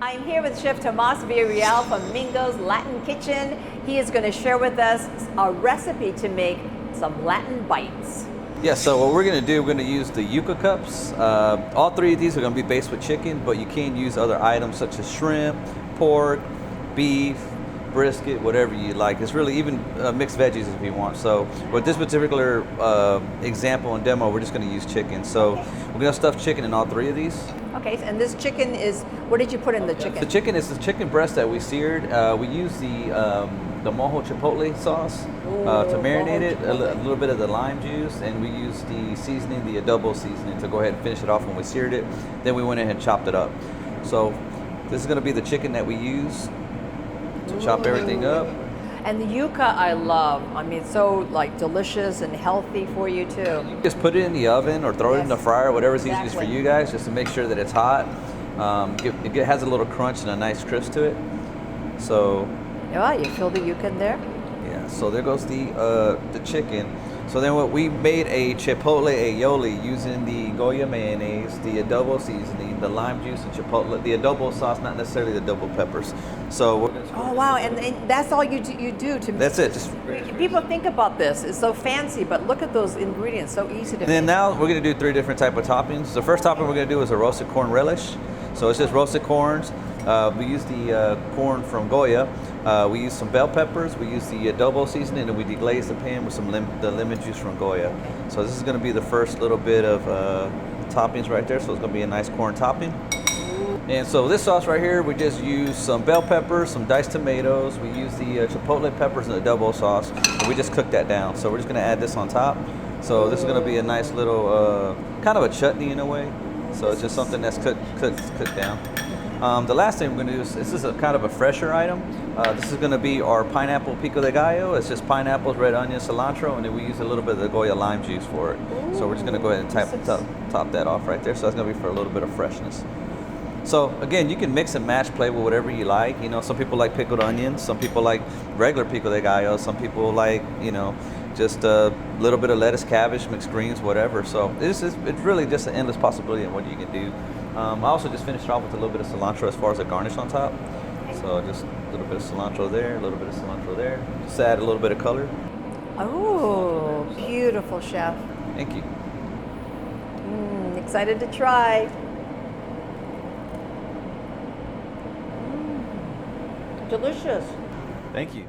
I'm here with Chef Tomàs Villarreal from Mingo's Latin Kitchen. He is going to share with us a recipe to make some Latin bites. Yeah, so what we're going to do, we're going to use the yuca cups. All three of these are going to be based with chicken, but you can use other items such as shrimp, pork, beef, brisket, whatever you like. It's really even mixed veggies if you want. So with this particular example and demo, we're just going to use chicken. So we're going to stuff chicken in all three of these. Okay, and this chicken is, what did you put in the chicken? The chicken is the chicken breast that we seared. We use the mojo chipotle sauce to marinate it, a little bit of the lime juice, and we use the seasoning, the adobo seasoning, to go ahead and finish it off when we seared it. Then we went ahead and chopped it up. So this is going to be the chicken that we use to chop everything up. And the yuca I love. I mean, it's so like delicious and healthy for you too. You just put it in the oven or throw it in the fryer, whatever's easiest for you guys, just to make sure that it's hot. It has a little crunch and a nice crisp to it. So yeah, you feel the yuca in there? yeah, so there goes the chicken. So then what we made a chipotle aioli using the Goya mayonnaise, the adobo seasoning, the lime juice, and chipotle, the adobo sauce, not necessarily the adobo peppers. So we're gonna oh wow, and that's all you do to. That's it. Just people think about this. It's so fancy, but look at those ingredients. So easy to make. And then now we're gonna do three different type of toppings. The first topping we're gonna do is a roasted corn relish. So it's just roasted corns. We use the corn from Goya. We use some bell peppers. We use the adobo seasoning, and we deglaze the pan with some the lemon juice from Goya. So this is going to be the first little bit of toppings right there. So it's going to be a nice corn topping. And so this sauce right here, we just use some bell peppers, some diced tomatoes. We use the chipotle peppers and the adobo sauce. And we just cook that down. So we're just going to add this on top. So this is going to be a nice little kind of a chutney in a way. So it's just something that's cooked down. The last thing we're going to do is, this is a kind of a fresher item. This is going to be our pineapple pico de gallo. It's just pineapples, red onion, cilantro, and then we use a little bit of the Goya lime juice for it. So we're just going to go ahead and top that off right there. So that's going to be for a little bit of freshness. So again, you can mix and match, play with whatever you like. You know, some people like pickled onions, some people like regular pico de gallo, some people like, you know, just a little bit of lettuce, cabbage, mixed greens, whatever. So it's really just an endless possibility of what you can do. I also just finished off with a little bit of cilantro as far as a garnish on top. So just a little bit of cilantro there, a little bit of cilantro there. Just add a little bit of color. Oh, beautiful, chef. Thank you. Excited to try. Delicious. Thank you.